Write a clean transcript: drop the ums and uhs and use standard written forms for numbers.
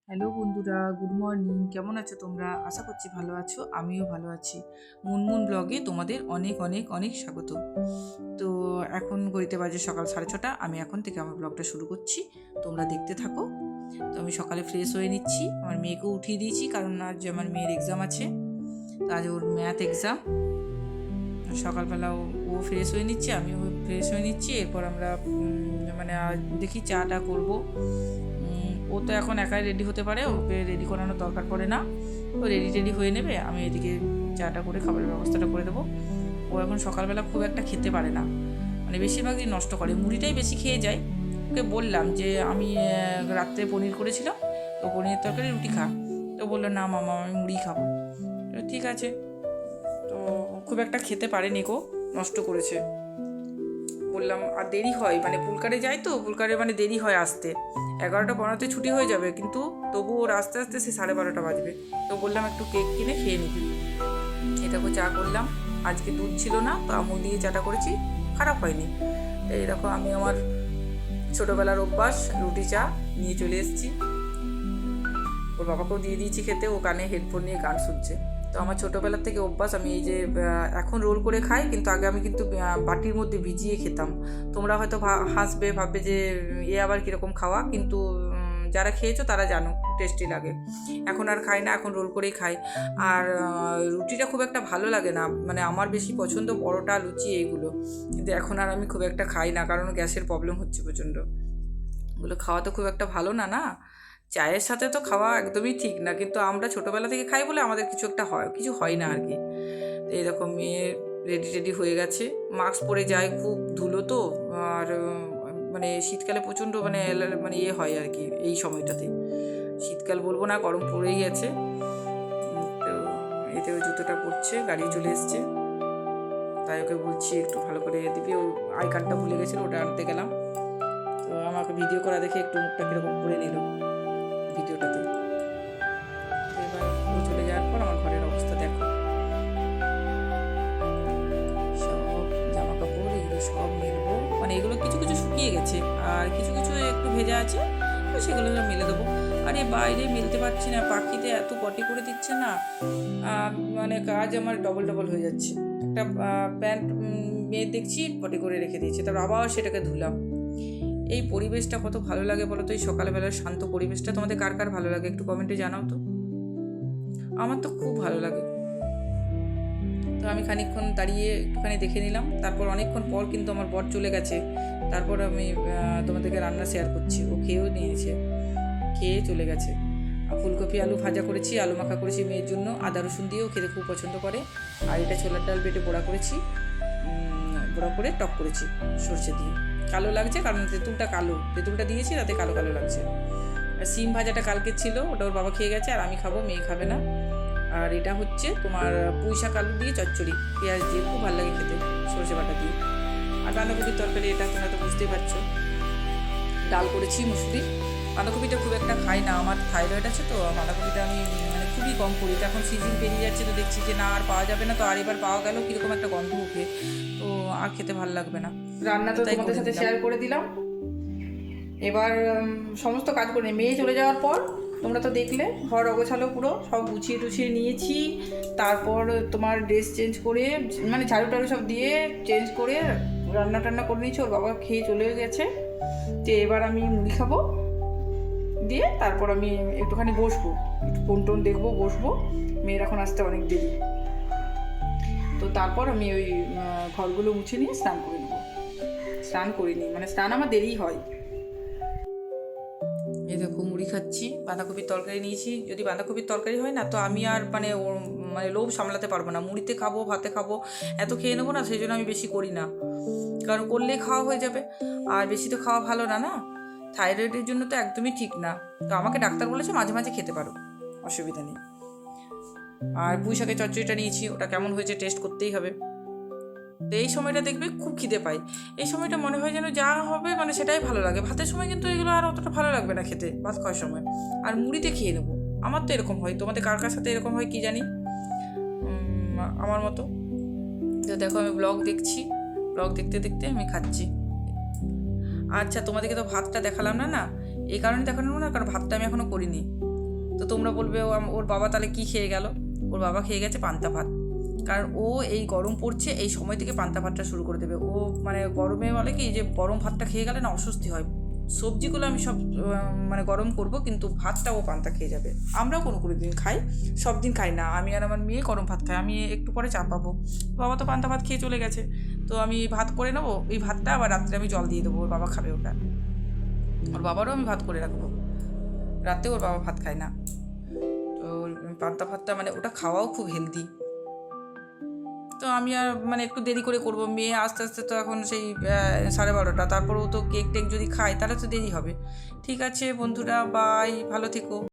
Hello বন্ধুরা, good morning. কেমন আছো তোমরা? আশা করছি ভালো আছো, আমিও ভালো আছি। মুনমুন ব্লগে তোমাদের অনেক অনেক অনেক স্বাগত। তো এখন ঘড়িতে বাজে সকাল 6:30। আমি এখন থেকে আমার ব্লগটা শুরু করছি, তোমরা দেখতে থাকো। তো আমি সকালে ফ্রেশ হয়ে নিচ্ছি, আমার মেয়েকেও উঠিয়ে দিয়েছি কারণ আজ আমার মেয়ের এক্সাম আছে। তো আজ ওর ম্যাথ এক্সাম। সকালবেলা ও ফ্রেশ হয়ে নিচ্ছে, আমিও ফ্রেশ হয়ে নিচ্ছি। এরপর আমরা দেখি চাটা করবো। ও তো এখন একাই রেডি হতে পারে, ওকে রেডি করানোর দরকার পড়ে না। ও রেডি টেডি হয়ে নেবে, আমি এদিকে চাটা করে খাবারের ব্যবস্থাটা করে দেবো। ও এখন সকালবেলা খুব একটা খেতে পারে না, মানে বেশিরভাগই নষ্ট করে, মুড়িটাই বেশি খেয়ে যায়। ওকে বললাম যে আমি রাত্রে পনির করেছিলাম, তো পনিরের তরকারি রুটি খা। তো বললো না মামা, আমি মুড়ি খাবো। ঠিক আছে। তো খুব একটা খেতে পারেনি গো, নষ্ট করেছে। বললাম আর দেরি হয়, মানে পুলকারে যাই তো, পুলকারে মানে দেরি হয় আসতে। 11টা 15তে ছুটি হয়ে যাবে, কিন্তু তবু ওর আস্তে আস্তে সে 12:30 বাজবে। তো বললাম একটু কেক কিনে খেয়ে নিবি। এটাকে চা করলাম, আজকে দুধ ছিল না তো আমুল দিয়ে চাটা করেছি, খারাপ হয়নি। এইরকম আমি আমার ছোটোবেলার অভ্যাস, রুটি চা নিয়ে চলে এসেছি। ওর বাবাকেও দিয়ে দিয়েছি খেতে, ও কানে হেডফোন নিয়ে গান শুনছে। তো আমার ছোটোবেলার থেকে অভ্যাস, আমি এই যে এখন রোল করে খাই, কিন্তু আগে আমি কিন্তু বাটির মধ্যে ভিজিয়ে খেতাম। তোমরা হয়তো হাসবে, ভাববে যে এ আবার কীরকম খাওয়া, কিন্তু যারা খেয়েছো তারা জানো টেস্টি লাগে। এখন আর খাই না, এখন রোল করেই খাই। আর রুটিটা খুব একটা ভালো লাগে না, মানে আমার বেশি পছন্দ পরোটা লুচি এইগুলো। কিন্তু এখন আর আমি খুব একটা খাই না, কারণ গ্যাসের প্রবলেম হচ্ছে প্রচণ্ড। এগুলো খাওয়া তো খুব একটা ভালো না, না চায়ের সাথে তো খাওয়া একদমই ঠিক না, কিন্তু আমরা ছোটোবেলা থেকে খাই বলে আমাদের কিছু একটা হয়, কিছু হয় না আর কি। তো এরকম মেয়ে রেডি টেডি হয়ে গেছে, মাস্ক পরে যায়, খুব ধুলো তো। আর মানে শীতকালে প্রচণ্ড মানে ইয়ে হয় আর কি এই সময়টাতে। শীতকাল বলবো না, গরম পড়েই গেছে। তো এতে ওই জুতোটা পরছে, গাড়ি চলে এসছে। তাই ওকে বলছি একটু ভালো করে দিবি, ও আই কার্ডটা ভুলে গেছিলো, ওটা আনতে গেলাম। তো আমাকে ভিডিও করা দেখে একটু মুখটা কীরকম করে নিল ভিডিওটাতে। তো এবার ও চলে যাওয়ার পর আমার ঘরের অবস্থা দেখো, সব জামা কাপড় এগুলো সব মেলবো, মানে এগুলো কিছু কিছু শুকিয়ে গেছে আর কিছু কিছু একটু ভেজা আছে, তো সেগুলো মেলে দেবো। আর এই বাইরে মেলতে পারছি না, পাখিতে এত পটি করে দিচ্ছে না, মানে কাজ আমার ডবল ডবল হয়ে যাচ্ছে। একটা প্যান্ট মেয়ে দেখছি পটি করে রেখে দিয়েছে, তারপর আবার সেটাকে ধুলাম। এই পরিবেশটা কত ভালো লাগে বলো তো, এই সকালবেলার শান্ত পরিবেশটা। তোমাদের কার কার ভালো লাগে একটু কমেন্টে জানাও তো। আমার তো খুব ভালো লাগে। তো আমি খানিকক্ষণ দাঁড়িয়ে একটুখানি দেখে নিলাম, তারপর অনেকক্ষণ পর কিন্তু আমার বর চলে গেছে। তারপর আমি তোমাদেরকে রান্না শেয়ার করছি। ও খেয়েও নিয়েছে, খেয়ে চলে গেছে। ফুলকপি আলু ভাজা করেছি, আলু মাখা করেছি মেয়ের জন্য, আদা রসুন দিয়েও খেতে খুব পছন্দ করে। আর এটা ছোলার ডাল বেটে বড়া করেছি, বড়া করে টক করেছি সর্ষে দিয়ে। কালো লাগছে কারণ তেঁতুলটা কালো, তেঁতুলটা দিয়েছি তাতে কালো কালো লাগছে। আর সিম ভাজাটা কালকে ছিল, ওটা ওর বাবা খেয়ে গেছে, আর আমি খাবো, মেয়ে খাবে না। আর এটা হচ্ছে তোমার পুঁই শাক আলু দিয়ে চচ্চড়ি, পেঁয়াজ দিয়ে, খুব ভালো লাগে খেতে, সরষে বাটা দিয়ে। আর বাঁধাকপির তরকারি, এটা তোমরা তো বুঝতেই পারছো। ডাল করেছি মুসুরি। বাঁধাকপিটা খুব একটা খাই না, আমার থাইরয়েড আছে, তো বাঁধাকপিটা আমি মানে খুবই কম করি। তো এখন সিজন পেরিয়ে যাচ্ছে, তো দেখছি যে না আর পাওয়া যাবে না, তো আর এবার পাওয়া গেল কীরকম একটা গন্ধ উঠে, তো আর খেতে ভালো লাগবে না। রান্না তো তোমাদের সাথে শেয়ার করে দিলাম। এবার সমস্ত কাজ করে মেয়ে চলে যাওয়ার পর তোমরা তো দেখলে ঘর অগোছালো, পুরো সব গুছিয়ে টুছিয়ে নিয়েছি। তারপর তোমার ড্রেস চেঞ্জ করে, মানে ঝাড়ু টাড়ু সব দিয়ে চেঞ্জ করে রান্না টান্না করে নিয়েছি, ওর বাবা খেয়ে চলে গেছে। তো এবার আমি মুড়ি খাবো, দিয়ে তারপর আমি একটুখানি বসবো, একটু ফোন টোন দেখবো, বসবো। মেয়ের এখন আসতে অনেক দেরি। তো তারপর আমি ওই ঘরগুলো মুছে নিয়ে স্নান করে নেবো। স্নান করিনি, মানে স্নান আমার দেরি হয়। এই দেখো মুড়ি খাচ্ছি, বাঁধাকপির তরকারি নিয়েছি। যদি বাঁধাকপির তরকারি হয় না, তো আমি আর মানে লোভ সামলাতে পারবো না, মুড়িতে খাবো, ভাতে খাবো, এত খেয়ে নেবো না, সেই জন্য আমি বেশি করি না, কারণ করলেই খাওয়া হয়ে যাবে। আর বেশি তো খাওয়া ভালো না, না থাইরয়েডের জন্য তো একদমই ঠিক না। তো আমাকে ডাক্তার বলেছে মাঝে মাঝে খেতে পারো, অসুবিধা নেই। আর পুঁই শাকের চচ্চড়িটা নিয়েছি, ওটা কেমন হয়েছে টেস্ট করতেই হবে। তো এই সময়টা দেখবে খুব খিদে পাই, এই সময়টা মনে হয় যেন যা হবে মানে সেটাই ভালো লাগে। ভাতের সময় কিন্তু এগুলো আর অতটা ভালো লাগবে না খেতে, ভাত খাওয়ার সময়। আর মুড়িতে খেয়ে নেবো, আমার তো এরকম হয়, তোমাদের কার কার সাথে এরকম হয় কি জানি, আমার মতো। তো দেখো আমি ব্লগ দেখছি, ব্লগ দেখতে দেখতে আমি খাচ্ছি। আচ্ছা তোমাদেরকে তো ভাতটা দেখালাম না, না এই কারণে দেখালাম না, কারণ ভাতটা আমি এখনও করিনি। তো তোমরা বলবে ওর বাবা তাহলে কী খেয়ে গেল? ওর বাবা খেয়ে গেছে পান্তা ভাত। কারণ ও এই গরম পড়ছে, এই সময় থেকে পান্তা ভাতটা শুরু করে দেবে। ও মানে গরমে বলে কি যে গরম ভাতটা খেয়ে গেলে না অস্বস্তি হয়। সবজিগুলো আমি সব মানে গরম করব, কিন্তু ভাতটা ও পান্তা খেয়ে যাবে। আমরাও কোনো কোনো দিন খাই, সব দিন খাই না। আমি আর আমার মেয়ে গরম ভাত খাই, আমি একটু পরে চা পাবো। বাবা তো পান্তা ভাত খেয়ে চলে গেছে, তো আমি ভাত করে নেবো। এই ভাতটা আবার রাত্রে আমি জল দিয়ে দেবো, ওর বাবা খাবে ওটা। ওর বাবারও আমি ভাত করে রাখবো, রাতে ওর বাবা ভাত খায় না। তো পান্তা ভাতটা মানে ওটা খাওয়াও খুব হেলদি। তো আমি আর মানে একটু দেরি করে করব, মেয়ে আস্তে আস্তে তো এখন সেই 12:30, তারপরেও তো কেক টেক যদি খায় তাহলে তো দেরি হবে। ঠিক আছে বন্ধুরা, বাই, ভালো থেকো।